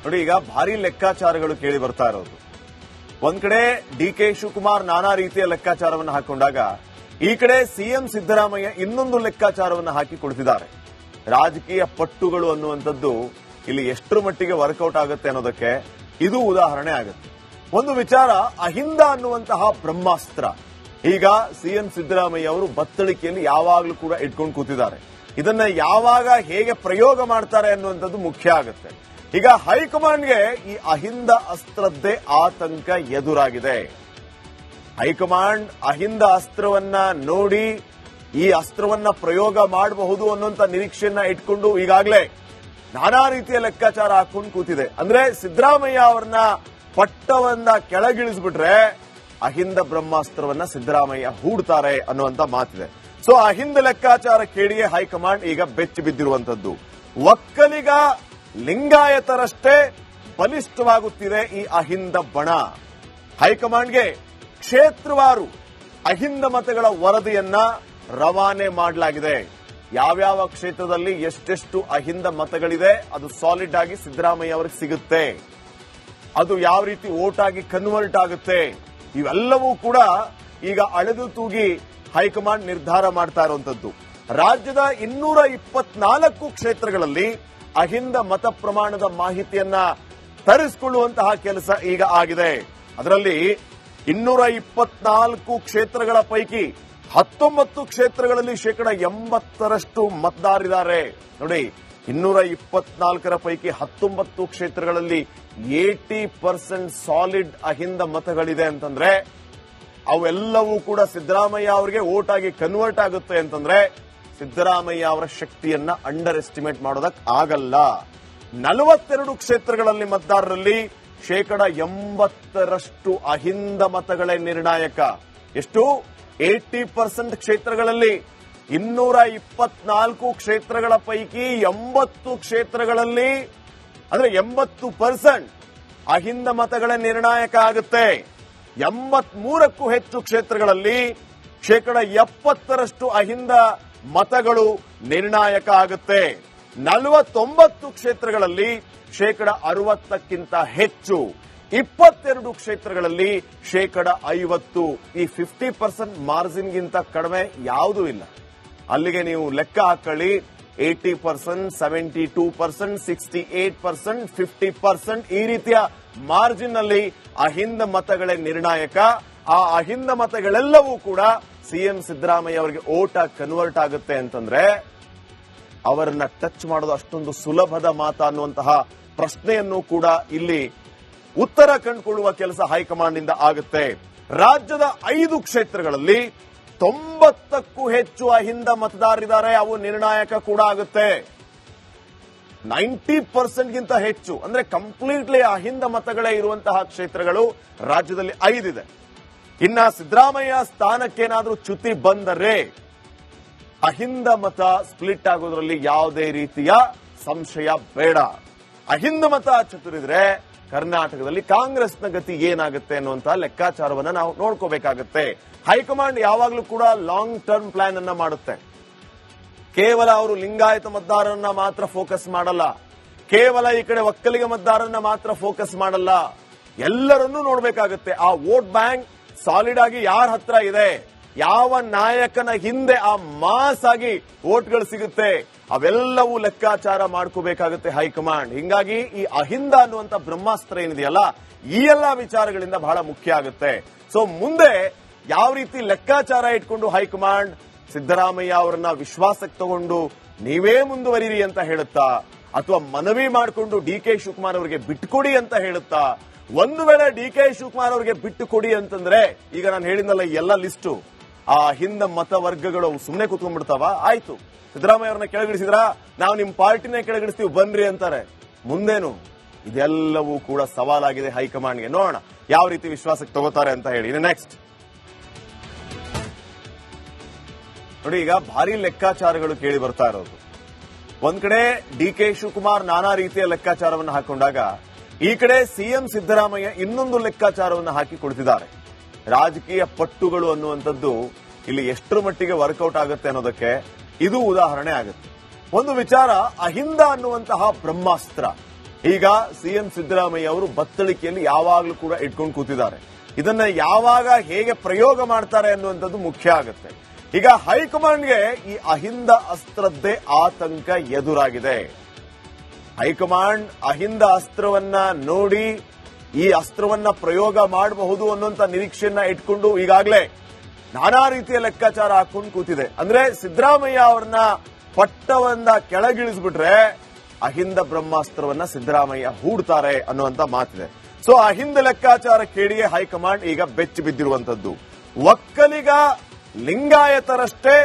ನೋಡಿ, ಈಗ ಭಾರಿ ಲೆಕ್ಕಾಚಾರಗಳು ಕೇಳಿ ಬರ್ತಾ ಇರೋದು. ಒಂದ್ ಕಡೆ ಡಿ.ಕೆ. ಶಿವಕುಮಾರ್ ನಾನಾ ರೀತಿಯ ಲೆಕ್ಕಾಚಾರವನ್ನು ಹಾಕೊಂಡಾಗ, ಈ ಕಡೆ ಸಿಎಂ ಸಿದ್ದರಾಮಯ್ಯ ಇನ್ನೊಂದು ಲೆಕ್ಕಾಚಾರವನ್ನು ಹಾಕಿ ಕೊಡ್ತಿದ್ದಾರೆ. ರಾಜಕೀಯ ಪಟ್ಟುಗಳು ಅನ್ನುವಂಥದ್ದು ಇಲ್ಲಿ ಎಷ್ಟರ ಮಟ್ಟಿಗೆ ವರ್ಕೌಟ್ ಆಗುತ್ತೆ ಅನ್ನೋದಕ್ಕೆ ಇದು ಉದಾಹರಣೆ ಆಗುತ್ತೆ. ಒಂದು ವಿಚಾರ, ಅಹಿಂದ ಅನ್ನುವಂತಹ ಬ್ರಹ್ಮಾಸ್ತ್ರ ಈಗ ಸಿಎಂ ಸಿದ್ದರಾಮಯ್ಯ ಅವರು ಬತ್ತಳಿಕೆಯಲ್ಲಿ ಯಾವಾಗಲೂ ಕೂಡ ಇಟ್ಕೊಂಡು ಕೂತಿದ್ದಾರೆ. ಇದನ್ನ ಯಾವಾಗ ಹೇಗೆ ಪ್ರಯೋಗ ಮಾಡ್ತಾರೆ ಅನ್ನುವಂಥದ್ದು ಮುಖ್ಯ ಆಗುತ್ತೆ. ಈಗ ಹೈಕಮಾಂಡ್ಗೆ ಈ ಅಹಿಂದ ಅಸ್ತ್ರದ್ದೇ ಆತಂಕ ಎದುರಾಗಿದೆ. ಹೈಕಮಾಂಡ್ ಅಹಿಂದ ಅಸ್ತ್ರವನ್ನ ನೋಡಿ ಈ ಅಸ್ತ್ರವನ್ನ ಪ್ರಯೋಗ ಮಾಡಬಹುದು ಅನ್ನುವಂತ ನಿರೀಕ್ಷೆಯನ್ನ ಇಟ್ಕೊಂಡು ಈಗಾಗಲೇ ನಾನಾ ರೀತಿಯ ಲೆಕ್ಕಾಚಾರ ಹಾಕೊಂಡು ಕೂತಿದೆ. ಅಂದ್ರೆ ಸಿದ್ದರಾಮಯ್ಯ ಅವರನ್ನ ಪಟ್ಟವನ್ನ ಕೆಳಗಿಳಿಸ್ಬಿಟ್ರೆ ಅಹಿಂದ ಬ್ರಹ್ಮಾಸ್ತ್ರವನ್ನ ಸಿದ್ದರಾಮಯ್ಯ ಹೂಡ್ತಾರೆ ಅನ್ನುವಂತ ಮಾತಿದೆ. ಸೊ ಅಹಿಂದ ಲೆಕ್ಕಾಚಾರ ಕೇಳಿಯೇ ಹೈಕಮಾಂಡ್ ಈಗ ಬೆಚ್ಚಿ ಬಿದ್ದಿರುವಂತದ್ದು. ಒಕ್ಕಲಿಗ ಲಿಂಗಾಯತರಷ್ಟೇ ಬಲಿಷ್ಠವಾಗುತ್ತಿದೆ ಈ ಅಹಿಂದ ಬಣ. ಹೈಕಮಾಂಡ್ಗೆ ಕ್ಷೇತ್ರವಾರು ಅಹಿಂದ ಮತಗಳ ವರದಿಯನ್ನ ರವಾನೆ ಮಾಡಲಾಗಿದೆ. ಯಾವ್ಯಾವ ಕ್ಷೇತ್ರದಲ್ಲಿ ಎಷ್ಟೆಷ್ಟು ಅಹಿಂದ ಮತಗಳಿದೆ ಅದು ಸಾಲಿಡ್ ಆಗಿ ಸಿದ್ದರಾಮಯ್ಯ ಅವರಿಗೆ ಸಿಗುತ್ತೆ. ಅದು ಯಾವ ರೀತಿ ವೋಟ್ ಆಗಿ ಕನ್ವರ್ಟ್ ಆಗುತ್ತೆ, ಇವೆಲ್ಲವೂ ಕೂಡ ಈಗ ಅಳೆದು ತೂಗಿ ಹೈಕಮಾಂಡ್ ನಿರ್ಧಾರ ಮಾಡ್ತಾ ಇರುವಂತದ್ದು. ರಾಜ್ಯದ 224 ಕ್ಷೇತ್ರಗಳಲ್ಲಿ ಅಹಿಂದ ಮತ ಪ್ರಮಾಣದ ಮಾಹಿತಿಯನ್ನ ತರಿಸಿಕೊಳ್ಳುವಂತಹ ಕೆಲಸ ಈಗ ಆಗಿದೆ. ಅದರಲ್ಲಿ 224 ಕ್ಷೇತ್ರಗಳ ಪೈಕಿ 19 ಕ್ಷೇತ್ರಗಳಲ್ಲಿ 80% ಮತದಾರರಿದ್ದಾರೆ. ನೋಡಿ, 224 ಪೈಕಿ 19 ಕ್ಷೇತ್ರಗಳಲ್ಲಿ 80% ಸಾಲಿಡ್ ಅಹಿಂದ ಮತಗಳಿದೆ ಅಂತಂದ್ರೆ ಅವೆಲ್ಲವೂ ಕೂಡ ಸಿದ್ದರಾಮಯ್ಯ ಅವರಿಗೆ ವೋಟ್ ಆಗಿ ಕನ್ವರ್ಟ್ ಆಗುತ್ತೆ ಅಂತಂದ್ರೆ ಸಿದ್ದರಾಮಯ್ಯ ಅವರ ಶಕ್ತಿಯನ್ನ ಅಂಡರ್ ಎಸ್ಟಿಮೇಟ್ ಮಾಡೋದಕ್ಕೆ ಆಗಲ್ಲ. 42 ಕ್ಷೇತ್ರಗಳಲ್ಲಿ ಮತದಾರರಲ್ಲಿ 80% ಅಹಿಂದ ಮತಗಳೇ ನಿರ್ಣಾಯಕ. ಎಷ್ಟು? 80% ಕ್ಷೇತ್ರಗಳಲ್ಲಿ 224 ಕ್ಷೇತ್ರಗಳ ಪೈಕಿ 80 ಕ್ಷೇತ್ರಗಳಲ್ಲಿ ಅಂದ್ರೆ 80% ಅಹಿಂದ ಮತಗಳೇ ನಿರ್ಣಾಯಕ ಆಗುತ್ತೆ. 83ಕ್ಕೂ ಹೆಚ್ಚು ಕ್ಷೇತ್ರಗಳಲ್ಲಿ 70% ಅಹಿಂದ ಮತಗಳು ನಿರ್ಣಾಯಕ ಆಗುತ್ತೆ. 49 ಕ್ಷೇತ್ರಗಳಲ್ಲಿ 60%ಕ್ಕಿಂತ ಹೆಚ್ಚು, 22 ಕ್ಷೇತ್ರಗಳಲ್ಲಿ 50%. ಈ 50% ಮಾರ್ಜಿನ್ಗಿಂತ ಕಡಿಮೆ ಯಾವುದೂ ಇಲ್ಲ. ಅಲ್ಲಿಗೆ ನೀವು ಲೆಕ್ಕ ಹಾಕೊಳ್ಳಿ. 80%, 72%, 68%, 50% ಈ ರೀತಿಯ ಮಾರ್ಜಿನ್ ನಲ್ಲಿ ಅಹಿಂದ ಮತಗಳೇ ನಿರ್ಣಾಯಕ. ಆ ಅಹಿಂದ ಮತಗಳೆಲ್ಲವೂ ಕೂಡ ಸಿಎಂ ಸಿದ್ದರಾಮಯ್ಯ ಅವರಿಗೆ ಓಟ್ ಆಗಿ ಕನ್ವರ್ಟ್ ಆಗುತ್ತೆ ಅಂತಂದ್ರೆ ಅವರನ್ನ ಟಚ್ ಮಾಡೋದು ಅಷ್ಟೊಂದು ಸುಲಭದ ಮಾತಾ ಅನ್ನುವಂತಹ ಪ್ರಶ್ನೆಯನ್ನು ಕೂಡ ಇಲ್ಲಿ ಉತ್ತರ ಕಂಡುಕೊಳ್ಳುವ ಕೆಲಸ ಹೈಕಮಾಂಡ್ ಇಂದ ಆಗುತ್ತೆ. ರಾಜ್ಯದ 5 ಕ್ಷೇತ್ರಗಳಲ್ಲಿ 90ಕ್ಕೂ ಹೆಚ್ಚು ಅಹಿಂದ ಮತದಾರರಿದ್ದಾರೆ. ಅವು ನಿರ್ಣಾಯಕ ಕೂಡ ಆಗುತ್ತೆ. 90%ಗಿಂತ ಹೆಚ್ಚು ಅಂದ್ರೆ ಕಂಪ್ಲೀಟ್ಲಿ ಅಹಿಂದ ಮತಗಳೇ ಇರುವಂತಹ ಕ್ಷೇತ್ರಗಳು ರಾಜ್ಯದಲ್ಲಿ 5 ಇದೆ. ಇನ್ನ ಸಿದ್ದರಾಮಯ್ಯ ಸ್ಥಾನಕ್ಕೇನಾದ್ರೂ ಚ್ಯುತಿ ಬಂದರೆ ಅಹಿಂದ ಮತ ಸ್ಪ್ಲಿಟ್ ಆಗೋದ್ರಲ್ಲಿ ಯಾವುದೇ ರೀತಿಯ ಸಂಶಯ ಬೇಡ. ಅಹಿಂದ ಮತ ಚತುರಿದ್ರೆ ಕರ್ನಾಟಕದಲ್ಲಿ ಕಾಂಗ್ರೆಸ್ನ ಗತಿ ಏನಾಗುತ್ತೆ ಅನ್ನುವಂತಹ ಲೆಕ್ಕಾಚಾರವನ್ನ ನಾವು ನೋಡ್ಕೋಬೇಕಾಗುತ್ತೆ. ಹೈಕಮಾಂಡ್ ಯಾವಾಗಲೂ ಕೂಡ ಲಾಂಗ್ ಟರ್ಮ್ ಪ್ಲಾನ್ ಅನ್ನ ಮಾಡುತ್ತೆ. ಕೇವಲ ಅವರು ಲಿಂಗಾಯತ ಮತದಾರರನ್ನ ಮಾತ್ರ ಫೋಕಸ್ ಮಾಡಲ್ಲ, ಕೇವಲ ಈ ಕಡೆ ಒಕ್ಕಲಿಗ ಮತದಾರರನ್ನ ಮಾತ್ರ ಫೋಕಸ್ ಮಾಡಲ್ಲ, ಎಲ್ಲರನ್ನೂ ನೋಡಬೇಕಾಗುತ್ತೆ. ಆ ವೋಟ್ ಬ್ಯಾಂಕ್ ಸಾಲಿಡ್ ಆಗಿ ಯಾರ ಹತ್ರ ಇದೆ, ಯಾವ ನಾಯಕನ ಹಿಂದೆ ಆ ಮಾಸ್ ಆಗಿ ವೋಟ್ಗಳು ಸಿಗುತ್ತೆ, ಅವೆಲ್ಲವೂ ಲೆಕ್ಕಾಚಾರ ಮಾಡ್ಕೋಬೇಕಾಗುತ್ತೆ ಹೈಕಮಾಂಡ್. ಹಿಂಗಾಗಿ ಈ ಅಹಿಂದ ಅನ್ನುವಂತ ಬ್ರಹ್ಮಾಸ್ತ್ರ ಏನಿದೆಯಲ್ಲ, ಈ ಎಲ್ಲಾ ವಿಚಾರಗಳಿಂದ ಬಹಳ ಮುಖ್ಯ ಆಗುತ್ತೆ. ಸೊ ಮುಂದೆ ಯಾವ ರೀತಿ ಲೆಕ್ಕಾಚಾರ ಇಟ್ಕೊಂಡು ಹೈಕಮಾಂಡ್ ಸಿದ್ದರಾಮಯ್ಯ ಅವರನ್ನ ವಿಶ್ವಾಸಕ್ಕೆ ತಗೊಂಡು ನೀವೇ ಮುಂದುವರಿರಿ ಅಂತ ಹೇಳುತ್ತಾ, ಅಥವಾ ಮನವಿ ಮಾಡಿಕೊಂಡು ಡಿ.ಕೆ. ಶಿವಕುಮಾರ್ ಅವರಿಗೆ ಬಿಟ್ಟುಕೊಡಿ ಅಂತ ಹೇಳುತ್ತಾ? ಒಂದು ವೇಳೆ ಡಿ.ಕೆ. ಶಿವಕುಮಾರ್ ಅವರಿಗೆ ಬಿಟ್ಟುಕೊಡಿ ಅಂತಂದ್ರೆ ಈಗ ನಾನು ಹೇಳಿದ್ನಲ್ಲ ಎಲ್ಲ ಲಿಸ್ಟು, ಆ ಹಿಂದ ಮತವರ್ಗಗಳು ಸುಮ್ಮನೆ ಕೂತ್ಕೊಂಡ್ಬಿಡ್ತಾವ? ಆಯ್ತು, ಸಿದ್ದರಾಮಯ್ಯ ಅವ್ರನ್ನ ಕೆಳಗಿಳಿಸಿದ್ರ ನಾವು ನಿಮ್ ಪಾರ್ಟಿನೇ ಕೆಳಗಿಳಿಸ್ತೀವಿ ಬನ್ರಿ ಅಂತಾರೆ. ಮುಂದೇನು? ಇದೆಲ್ಲವೂ ಕೂಡ ಸವಾಲಾಗಿದೆ ಹೈಕಮಾಂಡ್ಗೆ. ನೋಡೋಣ ಯಾವ ರೀತಿ ವಿಶ್ವಾಸಕ್ಕೆ ತಗೋತಾರೆ ಅಂತ ಹೇಳಿ. ನೆಕ್ಸ್ಟ್ ನೋಡಿ, ಈಗ ಭಾರಿ ಲೆಕ್ಕಾಚಾರಗಳು ಕೇಳಿ ಬರ್ತಾ ಇರೋದು. ಒಂದ್ ಕಡೆ ಡಿ.ಕೆ. ಶಿವಕುಮಾರ್ ನಾನಾ ರೀತಿಯ ಲೆಕ್ಕಾಚಾರವನ್ನು ಹಾಕೊಂಡಾಗ, ಈ ಕಡೆ ಸಿಎಂ ಸಿದ್ದರಾಮಯ್ಯ ಇನ್ನೊಂದು ಲೆಕ್ಕಾಚಾರವನ್ನು ಹಾಕಿ ಕೊಡ್ತಿದ್ದಾರೆ. ರಾಜಕೀಯ ಪಟ್ಟುಗಳು ಅನ್ನುವಂಥದ್ದು ಇಲ್ಲಿ ಎಷ್ಟರ ಮಟ್ಟಿಗೆ ವರ್ಕೌಟ್ ಆಗುತ್ತೆ ಅನ್ನೋದಕ್ಕೆ ಇದು ಉದಾಹರಣೆ ಆಗುತ್ತೆ. ಒಂದು ವಿಚಾರ, ಅಹಿಂದ ಅನ್ನುವಂತಹ ಬ್ರಹ್ಮಾಸ್ತ್ರ ಈಗ ಸಿಎಂ ಸಿದ್ದರಾಮಯ್ಯ ಅವರು ಬತ್ತಳಿಕೆಯಲ್ಲಿ ಯಾವಾಗಲೂ ಕೂಡ ಇಟ್ಕೊಂಡು ಕೂತಿದ್ದಾರೆ. ಇದನ್ನ ಯಾವಾಗ ಹೇಗೆ ಪ್ರಯೋಗ ಮಾಡ್ತಾರೆ ಅನ್ನುವಂಥದ್ದು ಮುಖ್ಯ ಆಗುತ್ತೆ. ಈಗ ಹೈಕಮಾಂಡ್ಗೆ ಈ ಅಹಿಂದ ಅಸ್ತ್ರದ್ದೇ ಆತಂಕ ಎದುರಾಗಿದೆ. ಹೈಕಮಾಂಡ್ ಅಹಿಂದ ಅಸ್ತ್ರವನ್ನ ನೋಡಿ ಈ ಅಸ್ತ್ರವನ್ನ ಪ್ರಯೋಗ ಮಾಡಬಹುದು ಅನ್ನುವಂತ ನಿರೀಕ್ಷೆಯನ್ನ ಇಟ್ಕೊಂಡು ಈಗಾಗಲೇ ನಾನಾ ರೀತಿಯ ಲೆಕ್ಕಾಚಾರ ಹಾಕೊಂಡು ಕೂತಿದೆ. ಅಂದ್ರೆ ಸಿದ್ದರಾಮಯ್ಯ ಅವರನ್ನ ಪಟ್ಟವನ್ನ ಕೆಳಗಿಳಿಸ್ಬಿಟ್ರೆ ಅಹಿಂದ ಬ್ರಹ್ಮಾಸ್ತ್ರವನ್ನ ಸಿದ್ದರಾಮಯ್ಯ ಹೂಡ್ತಾರೆ ಅನ್ನುವಂತ ಮಾತಿದೆ. ಸೊ ಅಹಿಂದ ಲೆಕ್ಕಾಚಾರ ಕೇಳಿಯೇ ಹೈಕಮಾಂಡ್ ಈಗ ಬೆಚ್ಚಿ ಬಿದ್ದಿರುವಂತದ್ದು. ಒಕ್ಕಲಿಗ ಲಿಂಗಾಯತರಷ್ಟೇ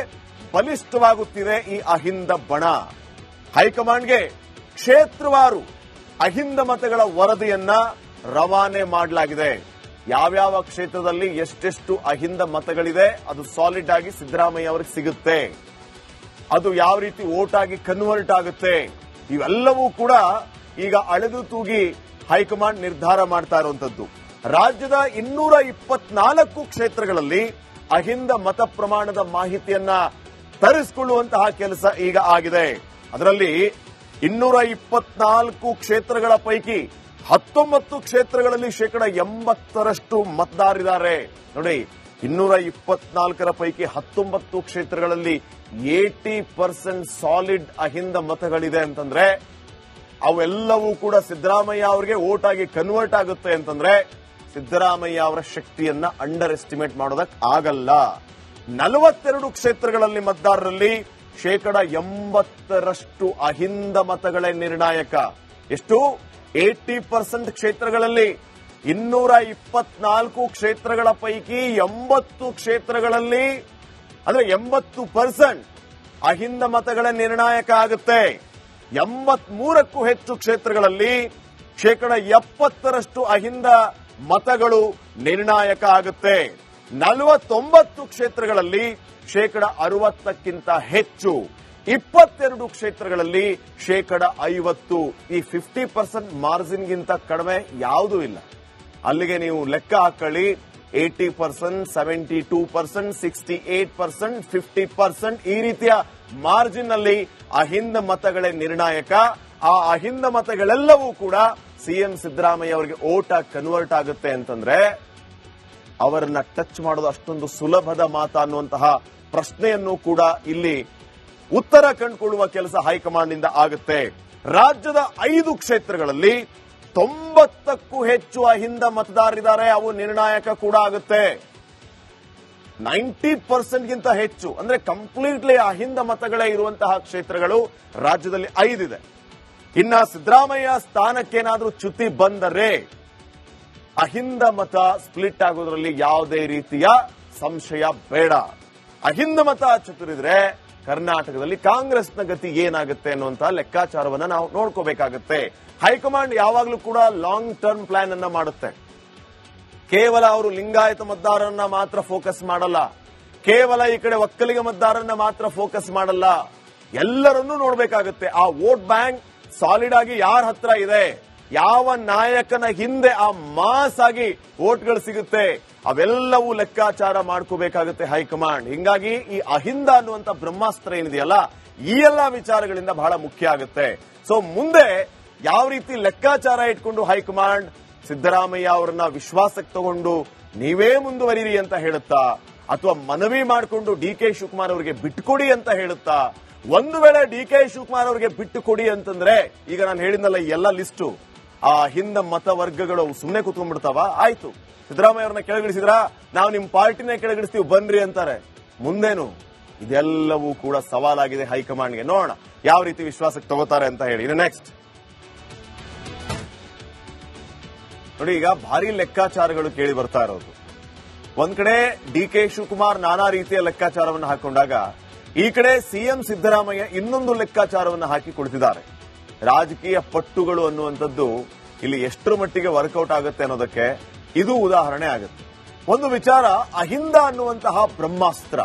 ಬಲಿಷ್ಠವಾಗುತ್ತಿದೆ ಈ ಅಹಿಂದ ಬಣ. ಹೈಕಮಾಂಡ್ಗೆ ಕ್ಷೇತ್ರವಾರು ಅಹಿಂದ ಮತಗಳ ವರದಿಯನ್ನ ರವಾನೆ ಮಾಡಲಾಗಿದೆ. ಯಾವ್ಯಾವ ಕ್ಷೇತ್ರದಲ್ಲಿ ಎಷ್ಟೆಷ್ಟು ಅಹಿಂದ ಮತಗಳಿದೆ ಅದು ಸಾಲಿಡ್ ಆಗಿ ಸಿದ್ದರಾಮಯ್ಯ ಅವರಿಗೆ ಸಿಗುತ್ತೆ. ಅದು ಯಾವ ರೀತಿ ವೋಟ್ ಆಗಿ ಕನ್ವರ್ಟ್ ಆಗುತ್ತೆ ಇವೆಲ್ಲವೂ ಕೂಡ ಈಗ ಅಳೆದು ತೂಗಿ ಹೈಕಮಾಂಡ್ ನಿರ್ಧಾರ ಮಾಡ್ತಾ ಇರುವಂತದ್ದು. ರಾಜ್ಯದ 224 ಕ್ಷೇತ್ರಗಳಲ್ಲಿ ಅಹಿಂದ ಮತ ಪ್ರಮಾಣದ ಮಾಹಿತಿಯನ್ನ ತರಿಸಿಕೊಳ್ಳುವಂತಹ ಕೆಲಸ ಈಗ ಆಗಿದೆ. ಅದರಲ್ಲಿ 224 ಕ್ಷೇತ್ರಗಳ ಪೈಕಿ 19 ಕ್ಷೇತ್ರಗಳಲ್ಲಿ 80% ಮತದಾರರಿದ್ದಾರೆ. ನೋಡಿ, 224 ಪೈಕಿ 19 ಕ್ಷೇತ್ರಗಳಲ್ಲಿ 80% ಸಾಲಿಡ್ ಅಹಿಂದ ಮತಗಳಿದೆ ಅಂತಂದ್ರೆ ಅವೆಲ್ಲವೂ ಕೂಡ ಸಿದ್ದರಾಮಯ್ಯ ಅವರಿಗೆ ವೋಟ್ ಆಗಿ ಕನ್ವರ್ಟ್ ಆಗುತ್ತೆ ಅಂತಂದ್ರೆ ಸಿದ್ದರಾಮಯ್ಯ ಅವರ ಶಕ್ತಿಯನ್ನ ಅಂಡರ್ ಎಸ್ಟಿಮೇಟ್ ಮಾಡೋದಕ್ಕೆ ಆಗಲ್ಲ. 42 ಕ್ಷೇತ್ರಗಳಲ್ಲಿ ಮತದಾರರಲ್ಲಿ 80% ಅಹಿಂದ ಮತಗಳೇ ನಿರ್ಣಾಯಕ. ಎಷ್ಟು? 80% ಕ್ಷೇತ್ರಗಳಲ್ಲಿ 224 ಕ್ಷೇತ್ರಗಳ ಪೈಕಿ 80 ಕ್ಷೇತ್ರಗಳಲ್ಲಿ ಅಂದ್ರೆ 80% ಅಹಿಂದ ಮತಗಳ ನಿರ್ಣಾಯಕ ಆಗುತ್ತೆ. 83ಕ್ಕೂ ಹೆಚ್ಚು ಕ್ಷೇತ್ರಗಳಲ್ಲಿ 70% ಅಹಿಂದ ಮತಗಳು ನಿರ್ಣಾಯಕ ಆಗುತ್ತೆ. 49 ಕ್ಷೇತ್ರಗಳಲ್ಲಿ 60%ಕ್ಕಿಂತ ಹೆಚ್ಚು, 22 ಕ್ಷೇತ್ರಗಳಲ್ಲಿ 50%. ಈ 50% ಮಾರ್ಜಿನ್ಗಿಂತ ಕಡಿಮೆ ಯಾವುದೂ ಇಲ್ಲ. ಅಲ್ಲಿಗೆ ನೀವು ಲೆಕ್ಕ ಹಾಕೊಳ್ಳಿ. 80%, 72%, 68%, 50% ಈ ರೀತಿಯ ಮಾರ್ಜಿನ್ ಅಲ್ಲಿ ಅಹಿಂದ ಮತಗಳೇ ನಿರ್ಣಾಯಕ. ಆ ಅಹಿಂದ ಮತಗಳೆಲ್ಲವೂ ಕೂಡ ಸಿಎಂ ಸಿದ್ದರಾಮಯ್ಯ ಅವರಿಗೆ ಓಟ್ ಆಗಿ ಕನ್ವರ್ಟ್ ಆಗುತ್ತೆ ಅಂತಂದ್ರೆ ಅವರನ್ನ ಟಚ್ ಮಾಡೋದು ಅಷ್ಟೊಂದು ಸುಲಭದ ಮಾತಾ ಅನ್ನುವಂತಹ ಪ್ರಶ್ನೆಯನ್ನು ಕೂಡ ಇಲ್ಲಿ ಉತ್ತರ ಕಂಡುಕೊಳ್ಳುವ ಕೆಲಸ ಹೈಕಮಾಂಡ್ ಇಂದ ಆಗುತ್ತೆ. ರಾಜ್ಯದ 5 ಕ್ಷೇತ್ರಗಳಲ್ಲಿ 90ಕ್ಕೂ ಹೆಚ್ಚು ಅಹಿಂದ ಮತದಾರರಿದ್ದಾರೆ. ಅವು ನಿರ್ಣಾಯಕ ಕೂಡ ಆಗುತ್ತೆ. 90%ಗಿಂತ ಹೆಚ್ಚು ಅಂದ್ರೆ ಕಂಪ್ಲೀಟ್ಲಿ ಅಹಿಂದ ಮತಗಳೇ ಇರುವಂತಹ ಕ್ಷೇತ್ರಗಳು ರಾಜ್ಯದಲ್ಲಿ 5 ಇದೆ. ಇನ್ನ ಸಿದ್ದರಾಮಯ್ಯ ಸ್ಥಾನಕ್ಕೇನಾದ್ರೂ ಚ್ಯುತಿ ಬಂದರೆ ಅಹಿಂದ ಮತ ಸ್ಪ್ಲಿಟ್ ಆಗೋದ್ರಲ್ಲಿ ಯಾವುದೇ ರೀತಿಯ ಸಂಶಯ ಬೇಡ. ಅಹಿಂದ ಮತ ಚತುರಿದ್ರೆ ಕರ್ನಾಟಕದಲ್ಲಿ ಕಾಂಗ್ರೆಸ್ನ ಗತಿ ಏನಾಗುತ್ತೆ ಅನ್ನುವಂತಹ ಲೆಕ್ಕಾಚಾರವನ್ನ ನಾವು ನೋಡ್ಕೋಬೇಕಾಗುತ್ತೆ. ಹೈಕಮಾಂಡ್ ಯಾವಾಗಲೂ ಕೂಡ ಲಾಂಗ್ ಟರ್ಮ್ ಪ್ಲಾನ್ ಅನ್ನ ಮಾಡುತ್ತೆ. ಕೇವಲ ಅವರು ಲಿಂಗಾಯತ ಮತದಾರರನ್ನ ಮಾತ್ರ ಫೋಕಸ್ ಮಾಡಲ್ಲ, ಕೇವಲ ಈ ಕಡೆ ಒಕ್ಕಲಿಗ ಮತದಾರರನ್ನ ಮಾತ್ರ ಫೋಕಸ್ ಮಾಡಲ್ಲ, ಎಲ್ಲರನ್ನೂ ನೋಡಬೇಕಾಗುತ್ತೆ. ಆ ವೋಟ್ ಬ್ಯಾಂಕ್ ಸಾಲಿಡ್ ಆಗಿ ಯಾರ ಹತ್ರ ಇದೆ, ಯಾವ ನಾಯಕನ ಹಿಂದೆ ಆ ಮಾಸ್ ಆಗಿ ವೋಟ್ಗಳು ಸಿಗುತ್ತೆ, ಅವೆಲ್ಲವೂ ಲೆಕ್ಕಾಚಾರ ಮಾಡ್ಕೋಬೇಕಾಗುತ್ತೆ ಹೈಕಮಾಂಡ್. ಹಿಂಗಾಗಿ ಈ ಅಹಿಂದ ಅನ್ನುವಂತ ಬ್ರಹ್ಮಾಸ್ತ್ರ ಏನಿದೆಯಲ್ಲ, ಈ ಎಲ್ಲಾ ವಿಚಾರಗಳಿಂದ ಬಹಳ ಮುಖ್ಯ ಆಗುತ್ತೆ. ಸೊ ಮುಂದೆ ಯಾವ ರೀತಿ ಲೆಕ್ಕಾಚಾರ ಇಟ್ಕೊಂಡು ಹೈಕಮಾಂಡ್ ಸಿದ್ದರಾಮಯ್ಯ ಅವರನ್ನ ವಿಶ್ವಾಸಕ್ಕೆ ತಗೊಂಡು ನೀವೇ ಮುಂದುವರಿರಿ ಅಂತ ಹೇಳುತ್ತಾ, ಅಥವಾ ಮನವಿ ಮಾಡಿಕೊಂಡು ಡಿಕೆ ಶಿವಕುಮಾರ್ ಅವರಿಗೆ ಬಿಟ್ಟುಕೊಡಿ ಅಂತ ಹೇಳುತ್ತಾ? ಒಂದು ವೇಳೆ ಡಿಕೆ ಶಿವಕುಮಾರ್ ಅವರಿಗೆ ಬಿಟ್ಟುಕೊಡಿ ಅಂತಂದ್ರೆ ಈಗ ನಾನು ಹೇಳಿದ್ನಲ್ಲ ಈ ಎಲ್ಲ ಲಿಸ್ಟು, ಆ ಹಿಂದ ಮತವರ್ಗಗಳು ಸುಮ್ಮನೆ ಕೂತ್ಕೊಂಡ್ಬಿಡ್ತಾವ? ಆಯ್ತು, ಸಿದ್ದರಾಮಯ್ಯ ಅವ್ರನ್ನ ಕೆಳಗಿಳಿಸಿದ್ರ ನಾವು ನಿಮ್ ಪಾರ್ಟಿನೇ ಕೆಳಗಿಳಿಸ್ತೀವಿ ಬನ್ರಿ ಅಂತಾರೆ. ಮುಂದೇನು? ಇದೆಲ್ಲವೂ ಕೂಡ ಸವಾಲಾಗಿದೆ ಹೈಕಮಾಂಡ್ಗೆ. ನೋಡೋಣ ಯಾವ ರೀತಿ ವಿಶ್ವಾಸಕ್ಕೆ ತಗೋತಾರೆ ಅಂತ ಹೇಳಿ. ಇನ್ನು ನೆಕ್ಸ್ಟ್ ನೋಡಿ, ಈಗ ಭಾರಿ ಲೆಕ್ಕಾಚಾರಗಳು ಕೇಳಿ ಬರ್ತಾ ಇರೋದು. ಒಂದ್ ಕಡೆ ಡಿಕೆ ಶಿವಕುಮಾರ್ ನಾನಾ ರೀತಿಯ ಲೆಕ್ಕಾಚಾರವನ್ನು ಹಾಕೊಂಡಾಗ ಈ ಕಡೆ ಸಿಎಂ ಸಿದ್ದರಾಮಯ್ಯ ಇನ್ನೊಂದು ಲೆಕ್ಕಾಚಾರವನ್ನು ಹಾಕಿ ಕುಳಿತಿದ್ದಾರೆ. ರಾಜಕೀಯ ಪಟ್ಟುಗಳು ಅನ್ನುವಂಥದ್ದು ಇಲ್ಲಿ ಎಷ್ಟರ ಮಟ್ಟಿಗೆ ವರ್ಕೌಟ್ ಆಗುತ್ತೆ ಅನ್ನೋದಕ್ಕೆ ಇದು ಉದಾಹರಣೆ ಆಗುತ್ತೆ. ಒಂದು ವಿಚಾರ, ಅಹಿಂದ ಅನ್ನುವಂತಹ ಬ್ರಹ್ಮಾಸ್ತ್ರ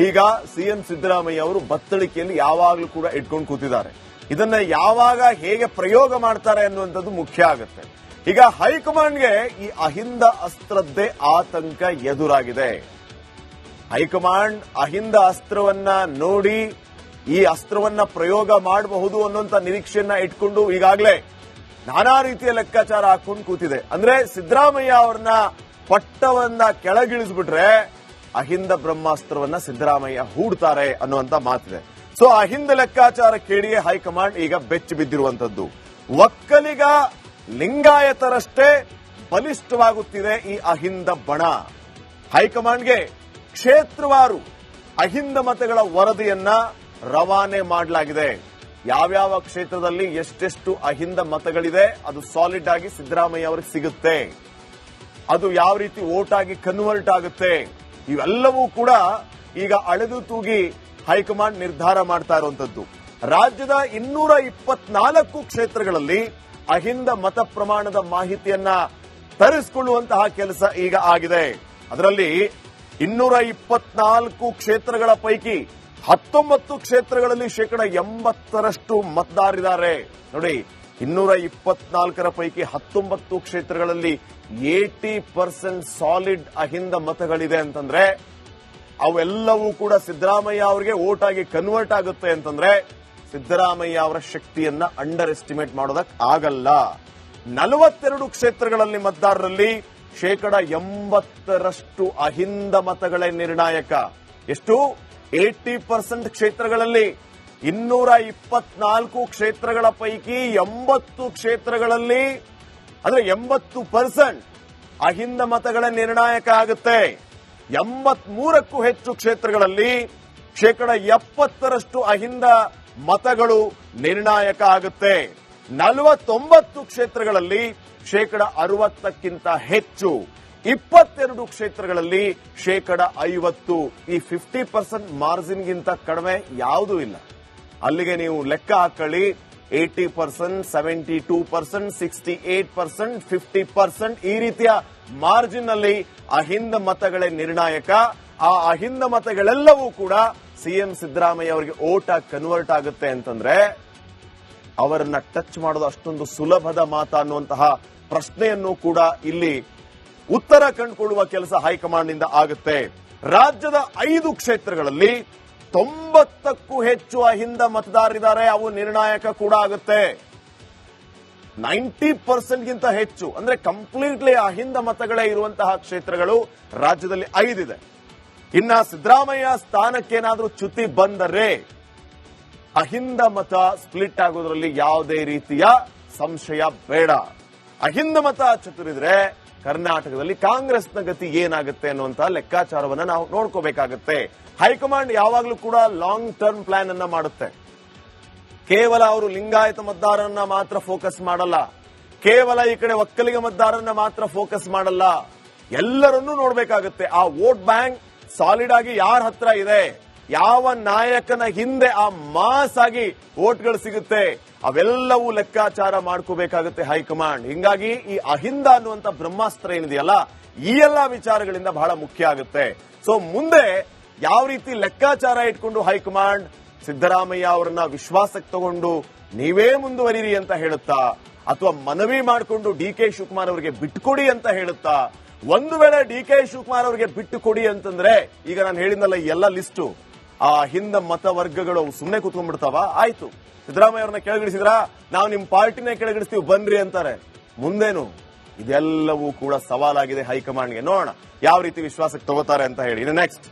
ಈಗ ಸಿಎಂ ಸಿದ್ದರಾಮಯ್ಯ ಅವರು ಬತ್ತಳಿಕೆಯಲ್ಲಿ ಯಾವಾಗಲೂ ಕೂಡ ಇಟ್ಕೊಂಡು ಕೂತಿದ್ದಾರೆ. ಇದನ್ನ ಯಾವಾಗ ಹೇಗೆ ಪ್ರಯೋಗ ಮಾಡ್ತಾರೆ ಅನ್ನುವಂಥದ್ದು ಮುಖ್ಯ ಆಗುತ್ತೆ. ಈಗ ಹೈಕಮಾಂಡ್ಗೆ ಈ ಅಹಿಂದ ಅಸ್ತ್ರದ್ದೇ ಆತಂಕ ಎದುರಾಗಿದೆ. ಹೈಕಮಾಂಡ್ ಅಹಿಂದ ಅಸ್ತ್ರವನ್ನ ನೋಡಿ ಈ ಅಸ್ತ್ರವನ್ನ ಪ್ರಯೋಗ ಮಾಡಬಹುದು ಅನ್ನುವಂತ ನಿರೀಕ್ಷೆಯನ್ನ ಇಟ್ಕೊಂಡು ಈಗಾಗಲೇ ನಾನಾ ರೀತಿಯ ಲೆಕ್ಕಾಚಾರ ಹಾಕೊಂಡು ಕೂತಿದೆ. ಅಂದ್ರೆ ಸಿದ್ದರಾಮಯ್ಯ ಅವ್ರನ್ನ ಪಟ್ಟವನ್ನ ಕೆಳಗಿಳಿಸ್ಬಿಟ್ರೆ ಅಹಿಂದ ಬ್ರಹ್ಮಾಸ್ತ್ರವನ್ನ ಸಿದ್ದರಾಮಯ್ಯ ಹೂಡ್ತಾರೆ ಅನ್ನುವಂತ ಮಾತಿದೆ. ಸೊ ಅಹಿಂದ ಲೆಕ್ಕಾಚಾರ ಕೇಳಿಯೇ ಹೈಕಮಾಂಡ್ ಈಗ ಬೆಚ್ಚಿ ಬಿದ್ದಿರುವಂತದ್ದು. ಒಕ್ಕಲಿಗ ಲಿಂಗಾಯತರಷ್ಟೇ ಬಲಿಷ್ಠವಾಗುತ್ತಿದೆ ಈ ಅಹಿಂದ ಬಣ. ಹೈಕಮಾಂಡ್ಗೆ ಕ್ಷೇತ್ರವಾರು ಅಹಿಂದ ಮತಗಳ ವರದಿಯನ್ನ ರವಾನೆ ಮಾಡಲಾಗಿದೆ. ಯಾವ್ಯಾವ ಕ್ಷೇತ್ರದಲ್ಲಿ ಎಷ್ಟೆಷ್ಟು ಅಹಿಂದ ಮತಗಳಿದೆ ಅದು ಸಾಲಿಡ್ ಆಗಿ ಸಿದ್ದರಾಮಯ್ಯ ಅವರಿಗೆ ಸಿಗುತ್ತೆ. ಅದು ಯಾವ ರೀತಿ ವೋಟ್ ಆಗಿ ಕನ್ವರ್ಟ್ ಆಗುತ್ತೆ ಇವೆಲ್ಲವೂ ಕೂಡ ಈಗ ಅಳೆದು ತೂಗಿ ಹೈಕಮಾಂಡ್ ನಿರ್ಧಾರ ಮಾಡ್ತಾ ಇರುವಂತದ್ದು. ರಾಜ್ಯದ 224 ಕ್ಷೇತ್ರಗಳಲ್ಲಿ ಅಹಿಂದ ಮತ ಪ್ರಮಾಣದ ಮಾಹಿತಿಯನ್ನ ತರಿಸಿಕೊಳ್ಳುವಂತಹ ಕೆಲಸ ಈಗ ಆಗಿದೆ. ಅದರಲ್ಲಿ 224 ಕ್ಷೇತ್ರಗಳ ಪೈಕಿ 19 ಕ್ಷೇತ್ರಗಳಲ್ಲಿ 80% ಮತದಾರರಿದ್ದಾರೆ. ನೋಡಿ, 224 ಪೈಕಿ 19 ಕ್ಷೇತ್ರಗಳಲ್ಲಿ 80% ಸಾಲಿಡ್ ಅಹಿಂದ ಮತಗಳಿದೆ ಅಂತಂದ್ರೆ ಅವೆಲ್ಲವೂ ಕೂಡ ಸಿದ್ದರಾಮಯ್ಯ ಅವರಿಗೆ ವೋಟ್ ಆಗಿ ಕನ್ವರ್ಟ್ ಆಗುತ್ತೆ ಅಂತಂದ್ರೆ ಸಿದ್ದರಾಮಯ್ಯ ಅವರ ಶಕ್ತಿಯನ್ನ ಅಂಡರ್ ಎಸ್ಟಿಮೇಟ್ ಮಾಡೋದಕ್ಕೆ ಆಗಲ್ಲ. 42 ಕ್ಷೇತ್ರಗಳಲ್ಲಿ ಮತದಾರರಲ್ಲಿ 80% ಅಹಿಂದ ಮತಗಳೇ ನಿರ್ಣಾಯಕ. ಎಷ್ಟು? 80% ಕ್ಷೇತ್ರಗಳಲ್ಲಿ 224 ಕ್ಷೇತ್ರಗಳ ಪೈಕಿ 80 ಕ್ಷೇತ್ರಗಳಲ್ಲಿ ಅಂದ್ರೆ 80% ಅಹಿಂದ ಮತಗಳ ನಿರ್ಣಾಯಕ ಆಗುತ್ತೆ. 83ಕ್ಕೂ ಹೆಚ್ಚು ಕ್ಷೇತ್ರಗಳಲ್ಲಿ 70% ಅಹಿಂದ ಮತಗಳು ನಿರ್ಣಾಯಕ ಆಗುತ್ತೆ. 49 ಕ್ಷೇತ್ರಗಳಲ್ಲಿ 60%ಕ್ಕಿಂತ ಹೆಚ್ಚು, 22 ಕ್ಷೇತ್ರಗಳಲ್ಲಿ 50%. ಈ 50% ಮಾರ್ಜಿನ್ಗಿಂತ ಕಡಿಮೆ ಯಾವುದೂ ಇಲ್ಲ. ಅಲ್ಲಿಗೆ ನೀವು ಲೆಕ್ಕ ಹಾಕೊಳ್ಳಿ. 80%, 72%, 68%, 50% ಈ ರೀತಿಯ ಮಾರ್ಜಿನ್ ಅಲ್ಲಿ ಅಹಿಂದ ಮತಗಳೇ ನಿರ್ಣಾಯಕ. ಆ ಅಹಿಂದ ಮತಗಳೆಲ್ಲವೂ ಕೂಡ ಸಿಎಂ ಸಿದ್ದರಾಮಯ್ಯ ಅವರಿಗೆ ವೋಟ್ ಆಗಿ ಕನ್ವರ್ಟ್ ಆಗುತ್ತೆ ಅಂತಂದ್ರೆ ಅವರನ್ನ ಟಚ್ ಮಾಡೋದು ಅಷ್ಟೊಂದು ಸುಲಭದ ಮಾತಾ ಅನ್ನುವಂತಹ ಪ್ರಶ್ನೆಯನ್ನು ಕೂಡ ಇಲ್ಲಿ ಉತ್ತರ ಕಂಡುಕೊಳ್ಳುವ ಕೆಲಸ ಹೈಕಮಾಂಡ್ ನಿಂದ ಆಗುತ್ತೆ. ರಾಜ್ಯದ 5 ಕ್ಷೇತ್ರಗಳಲ್ಲಿ 90ಕ್ಕೂ ಹೆಚ್ಚು ಅಹಿಂದ ಮತದಾರರಿದ್ದಾರೆ. ಅವು ನಿರ್ಣಾಯಕ ಕೂಡ ಆಗುತ್ತೆ. 90%ಗಿಂತ ಹೆಚ್ಚು ಅಂದ್ರೆ ಕಂಪ್ಲೀಟ್ಲಿ ಅಹಿಂದ ಮತಗಳೇ ಇರುವಂತಹ ಕ್ಷೇತ್ರಗಳು ರಾಜ್ಯದಲ್ಲಿ 5 ಇದೆ. ಇನ್ನ ಸಿದ್ದರಾಮಯ್ಯ ಸ್ಥಾನಕ್ಕೇನಾದ್ರೂ ಚ್ಯುತಿ ಬಂದರೆ ಅಹಿಂದ ಮತ ಸ್ಪ್ಲಿಟ್ ಆಗೋದ್ರಲ್ಲಿ ಯಾವುದೇ ರೀತಿಯ ಸಂಶಯ ಬೇಡ. ಅಹಿಂದ ಮತ ಚತುರಿದ್ರೆ ಕರ್ನಾಟಕದಲ್ಲಿ ಕಾಂಗ್ರೆಸ್ನ ಗತಿ ಏನಾಗುತ್ತೆ ಅನ್ನುವಂತಹ ಲೆಕ್ಕಾಚಾರವನ್ನ ನಾವು ನೋಡ್ಕೋಬೇಕಾಗತ್ತೆ. ಹೈಕಮಾಂಡ್ ಯಾವಾಗಲೂ ಕೂಡ ಲಾಂಗ್ ಟರ್ಮ್ ಪ್ಲಾನ್ ಅನ್ನ ಮಾಡುತ್ತೆ. ಕೇವಲ ಅವರು ಲಿಂಗಾಯತ ಮತದಾರರನ್ನ ಮಾತ್ರ ಫೋಕಸ್ ಮಾಡಲ್ಲ, ಕೇವಲ ಈ ಕಡೆ ಒಕ್ಕಲಿಗ ಮತದಾರರನ್ನ ಮಾತ್ರ ಫೋಕಸ್ ಮಾಡಲ್ಲ, ಎಲ್ಲರನ್ನೂ ನೋಡ್ಬೇಕಾಗುತ್ತೆ. ಆ ವೋಟ್ ಬ್ಯಾಂಕ್ ಸಾಲಿಡ್ ಆಗಿ ಯಾರ ಹತ್ರ ಇದೆ, ಯಾವ ನಾಯಕನ ಹಿಂದೆ ಆ ಮಾಸ್ ಆಗಿ ವೋಟ್ಗಳು ಸಿಗುತ್ತೆ, ಅವೆಲ್ಲವೂ ಲೆಕ್ಕಾಚಾರ ಮಾಡ್ಕೋಬೇಕಾಗುತ್ತೆ ಹೈಕಮಾಂಡ್. ಹಿಂಗಾಗಿ ಈ ಅಹಿಂದ ಅನ್ನುವಂತ ಬ್ರಹ್ಮಾಸ್ತ್ರ ಏನಿದೆಯಲ್ಲ, ಈ ಎಲ್ಲಾ ವಿಚಾರಗಳಿಂದ ಬಹಳ ಮುಖ್ಯ ಆಗುತ್ತೆ. ಸೊ ಮುಂದೆ ಯಾವ ರೀತಿ ಲೆಕ್ಕಾಚಾರ ಇಟ್ಕೊಂಡು ಹೈಕಮಾಂಡ್ ಸಿದ್ದರಾಮಯ್ಯ ಅವರನ್ನ ವಿಶ್ವಾಸಕ್ಕೆ ತಗೊಂಡು ನೀವೇ ಮುಂದುವರಿರಿ ಅಂತ ಹೇಳುತ್ತಾ, ಅಥವಾ ಮನವಿ ಮಾಡಿಕೊಂಡು ಡಿಕೆ ಶಿವಕುಮಾರ್ ಅವರಿಗೆ ಬಿಟ್ಟುಕೊಡಿ ಅಂತ ಹೇಳುತ್ತಾ? ಒಂದು ವೇಳೆ ಡಿಕೆ ಶಿವಕುಮಾರ್ ಅವರಿಗೆ ಬಿಟ್ಟು ಕೊಡಿ ಅಂತಂದ್ರೆ ಈಗ ನಾನು ಹೇಳಿದ್ನಲ್ಲ ಎಲ್ಲ ಲಿಸ್ಟು, ಆ ಹಿಂದ ಮತವರ್ಗಗಳು ಸುಮ್ಮನೆ ಕೂತ್ಕೊಂಡ್ಬಿಡ್ತಾವ? ಆಯ್ತು, ಸಿದ್ದರಾಮಯ್ಯ ಅವ್ರನ್ನ ಕೆಳಗಿಳಿಸಿದ್ರ ನಾವು ನಿಮ್ ಪಾರ್ಟಿನೇ ಕೆಳಗಿಳಿಸ್ತೀವಿ ಬನ್ರಿ ಅಂತಾರೆ. ಮುಂದೇನು? ಇದೆಲ್ಲವೂ ಕೂಡ ಸವಾಲಾಗಿದೆ ಹೈಕಮಾಂಡ್ಗೆ. ನೋಡೋಣ ಯಾವ ರೀತಿ ವಿಶ್ವಾಸಕ್ಕೆ ತಗೋತಾರೆ ಅಂತ ಹೇಳಿ. ನೆಕ್ಸ್ಟ್